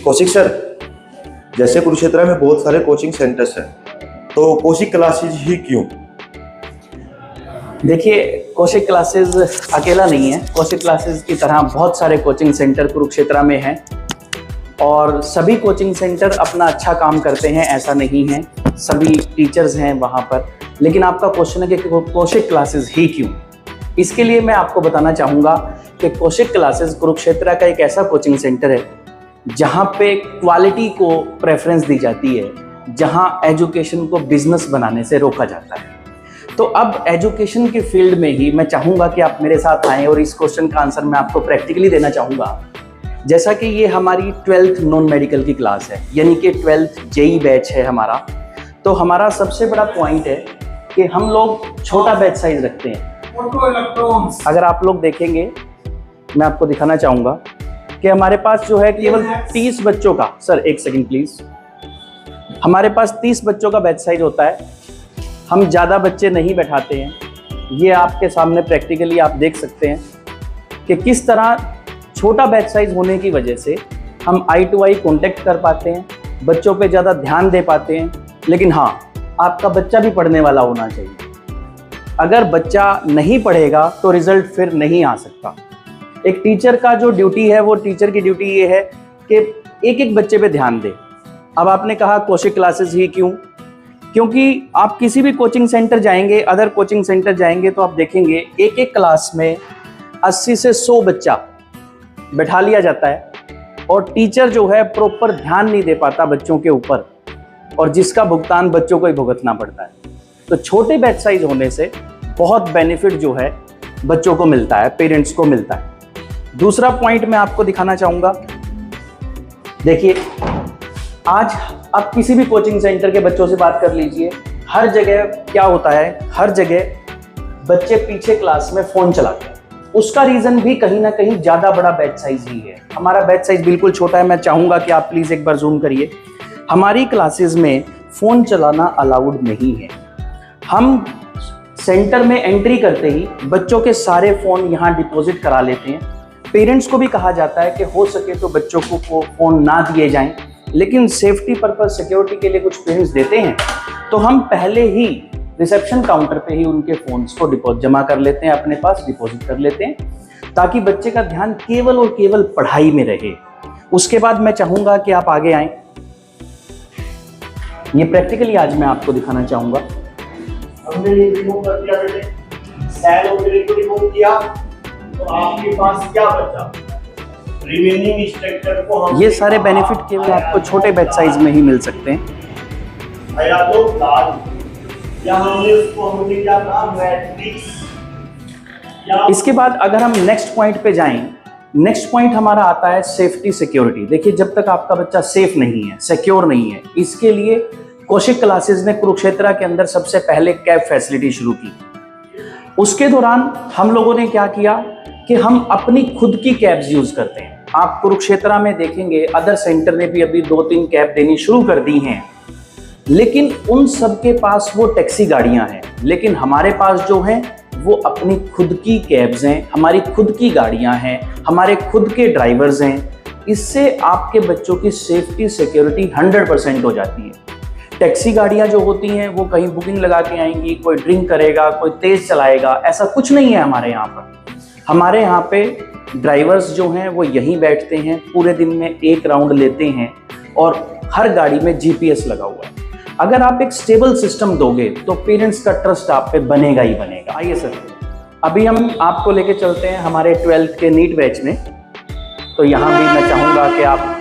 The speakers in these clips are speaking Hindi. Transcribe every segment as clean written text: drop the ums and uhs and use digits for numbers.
कौशिक सर, जैसे कुरुक्षेत्र में बहुत सारे कोचिंग सेंटर्स हैं, तो कौशिक क्लासेज ही क्यों? देखिए, कौशिक क्लासेस अकेला नहीं है। कौशिक क्लासेस की तरह बहुत सारे कोचिंग सेंटर कुरुक्षेत्र में हैं और सभी कोचिंग सेंटर अपना अच्छा काम करते हैं, ऐसा नहीं है। सभी टीचर्स हैं वहाँ पर, लेकिन आपका क्वेश्चन है कि कौशिक क्लासेस ही क्यों। इसके लिए मैं आपको बताना चाहूँगा कि कौशिक क्लासेस कुरुक्षेत्र का एक ऐसा कोचिंग सेंटर है जहाँ पे क्वालिटी को प्रेफरेंस दी जाती है, जहाँ एजुकेशन को बिजनेस बनाने से रोका जाता है। तो अब एजुकेशन के फील्ड में ही मैं चाहूँगा कि आप मेरे साथ आएँ और इस क्वेश्चन का आंसर मैं आपको प्रैक्टिकली देना चाहूँगा। जैसा कि ये हमारी 12th नॉन मेडिकल की क्लास है, यानी कि 12th जेई बैच है हमारा। तो हमारा सबसे बड़ा पॉइंट है कि हम लोग छोटा बैच साइज रखते हैं। अगर आप लोग देखेंगे, मैं आपको दिखाना चाहूँगा कि हमारे पास जो है केवल 30 बच्चों का, सर एक सेकंड प्लीज, हमारे पास 30 बच्चों का बैच साइज होता है। हम ज़्यादा बच्चे नहीं बैठाते हैं। ये आपके सामने प्रैक्टिकली आप देख सकते हैं कि किस तरह छोटा बैच साइज होने की वजह से हम आई टू आई कॉन्टेक्ट कर पाते हैं, बच्चों पे ज़्यादा ध्यान दे पाते हैं। लेकिन हाँ, आपका बच्चा भी पढ़ने वाला होना चाहिए। अगर बच्चा नहीं पढ़ेगा तो रिजल्ट फिर नहीं आ सकता। एक टीचर का जो ड्यूटी है, वो टीचर की ड्यूटी ये है कि एक एक बच्चे पे ध्यान दे। अब आपने कहा कौशिक क्लासेस ही क्यों? क्योंकि आप किसी भी कोचिंग सेंटर जाएंगे, अदर कोचिंग सेंटर जाएंगे, तो आप देखेंगे एक एक क्लास में 80 से 100 बच्चा बैठा लिया जाता है और टीचर जो है प्रॉपर ध्यान नहीं दे पाता बच्चों के ऊपर, और जिसका भुगतान बच्चों को ही भुगतना पड़ता है। तो छोटे बैच साइज होने से बहुत बेनिफिट जो है बच्चों को मिलता है, पेरेंट्स को मिलता है। दूसरा पॉइंट मैं आपको दिखाना चाहूँगा। देखिए, आज आप किसी भी कोचिंग सेंटर के बच्चों से बात कर लीजिए, हर जगह क्या होता है, हर जगह बच्चे पीछे क्लास में फ़ोन चलाते हैं। उसका रीज़न भी कहीं ना कहीं ज़्यादा बड़ा बैच साइज ही है। हमारा बैच साइज बिल्कुल छोटा है। मैं चाहूँगा कि आप प्लीज़ एक बार जूम करिए। हमारी क्लासेस में फ़ोन चलाना अलाउड नहीं है। हम सेंटर में एंट्री करते ही बच्चों के सारे फ़ोन यहाँ डिपॉजिट करा लेते हैं। पेरेंट्स को भी कहा जाता है कि हो सके तो बच्चों को फ़ोन ना दिए जाएं, लेकिन सेफ्टी पर्पस, सिक्योरिटी के लिए कुछ पेरेंट्स देते हैं। तो हम पहले ही रिसेप्शन काउंटर पे ही उनके फ़ोन्स को डिपॉजिट जमा कर लेते हैं, अपने पास डिपॉजिट कर लेते हैं, ताकि बच्चे का ध्यान केवल और केवल पढ़ाई में रहे। उसके बाद मैं चाहूँगा कि आप आगे आएँ। ये प्रैक्टिकली आज मैं आपको दिखाना चाहूँगा। हमने ये रिमूव कर दिया बेटे, सेल और ग्रेड को रिमूव किया, तो आपके पास क्या बचा? रिमेनिंग स्ट्रक्चर को हम ये सारे बेनिफिट केवल आपको छोटे बैच साइज में ही मिल सकते हैं। आया तो लाल, या हमने उसको हमने क्या कहा, मैट्रिक्स। इसके बाद अगर हम नेक्स्ट पॉइंट पे जाएं, नेक्स्ट पॉइंट हमारा आता है सेफ्टी सिक्योरिटी। देखिए, जब तक आपका बच्चा सेफ नहीं है, सिक्योर नहीं है, इसके लिए कौशिक क्लासेस ने कुरुक्षेत्र के अंदर सबसे पहले कैब फैसिलिटी शुरू की। उसके दौरान हम लोगों ने क्या किया कि हम अपनी खुद की कैब्स यूज करते हैं। आप कुरुक्षेत्र में देखेंगे अदर सेंटर ने भी अभी 2-3 कैब देनी शुरू कर दी हैं, लेकिन उन सब के पास वो टैक्सी गाड़ियां हैं। लेकिन हमारे पास जो हैं वो अपनी खुद की कैब्स हैं, हमारी खुद की गाड़ियां हैं, हमारे खुद के ड्राइवर्स हैं। इससे आपके बच्चों की सेफ्टी सिक्योरिटी 100% हो जाती है। टैक्सी गाड़ियां जो होती हैं वो कहीं बुकिंग लगा के आएंगी, कोई ड्रिंक करेगा, कोई तेज चलाएगा, ऐसा कुछ नहीं है हमारे यहाँ पर। हमारे यहाँ पे ड्राइवर्स जो हैं वो यहीं बैठते हैं, पूरे दिन में एक राउंड लेते हैं और हर गाड़ी में जीपीएस लगा हुआ है। अगर आप एक स्टेबल सिस्टम दोगे तो पेरेंट्स का ट्रस्ट आप पे बनेगा ही बनेगा। आइए सर, अभी हम आपको लेके चलते हैं हमारे 12th के नीट बैच में। तो यहाँ भी मैं चाहूँगा कि आप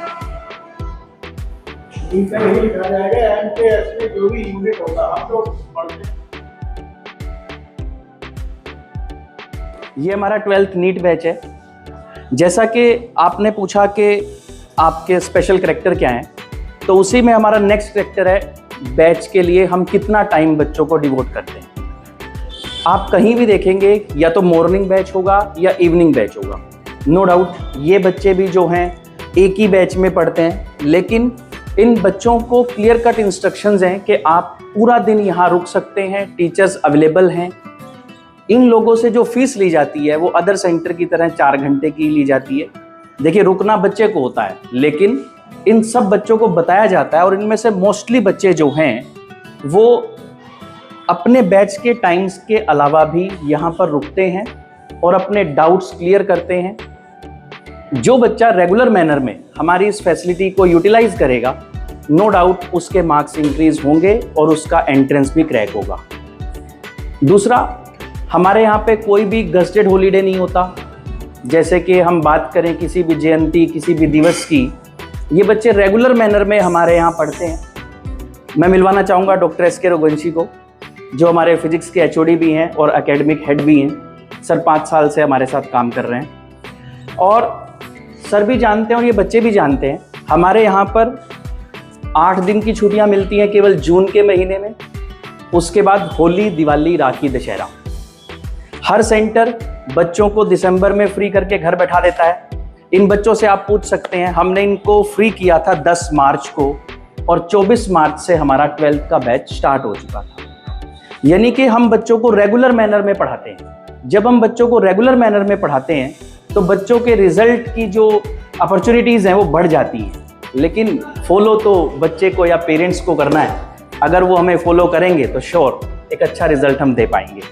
जो भी यूनिट होगा हम लोग पढ़ते हैं। ये हमारा 12th नीट बैच है। जैसा कि आपने पूछा कि आपके स्पेशल करैक्टर क्या हैं, तो उसी में हमारा नेक्स्ट करैक्टर है बैच के लिए हम कितना टाइम बच्चों को डिवोट करते हैं। आप कहीं भी देखेंगे या तो मॉर्निंग बैच होगा या इवनिंग बैच होगा। नो डाउट ये बच्चे भी जो हैं एक ही बैच में पढ़ते हैं, लेकिन इन बच्चों को क्लियर कट इंस्ट्रक्शंस हैं कि आप पूरा दिन यहाँ रुक सकते हैं, टीचर्स अवेलेबल हैं। इन लोगों से जो फीस ली जाती है वो अदर सेंटर की तरह 4 घंटे की ली जाती है। देखिए, रुकना बच्चे को होता है, लेकिन इन सब बच्चों को बताया जाता है और इनमें से मोस्टली बच्चे जो हैं वो अपने बैच के टाइम्स के अलावा भी यहाँ पर रुकते हैं और अपने डाउट्स क्लियर करते हैं। जो बच्चा रेगुलर मैनर में हमारी इस फैसिलिटी को यूटिलाइज करेगा, नो डाउट उसके मार्क्स इंक्रीज होंगे और उसका एंट्रेंस भी क्रैक होगा। दूसरा, हमारे यहाँ पे कोई भी गस्टेड हॉलीडे नहीं होता। जैसे कि हम बात करें किसी भी जयंती, किसी भी दिवस की, ये बच्चे रेगुलर मैनर में हमारे यहाँ पढ़ते हैं। मैं मिलवाना चाहूँगा डॉक्टर एस के रघुवंशी को, जो हमारे फिजिक्स के एचओडी भी हैं और एकेडमिक हेड भी हैं। सर 5 साल से हमारे साथ काम कर रहे हैं और सर भी जानते हैं और ये बच्चे भी जानते हैं, हमारे यहाँ पर 8 दिन की छुट्टियाँ मिलती हैं केवल जून के महीने में। उसके बाद होली, दिवाली, राखी, दशहरा। हर सेंटर बच्चों को दिसंबर में फ्री करके घर बैठा देता है। इन बच्चों से आप पूछ सकते हैं, हमने इनको फ्री किया था 10 मार्च को और 24 मार्च से हमारा 12th का बैच स्टार्ट हो चुका था। यानी कि हम बच्चों को रेगुलर मैनर में पढ़ाते हैं। जब हम बच्चों को रेगुलर मैनर में पढ़ाते हैं तो बच्चों के रिजल्ट की जो अपॉर्चुनिटीज़ हैं वो बढ़ जाती हैं। लेकिन फॉलो तो बच्चे को या पेरेंट्स को करना है। अगर वो हमें फॉलो करेंगे तो श्योर एक अच्छा रिजल्ट हम दे पाएंगे।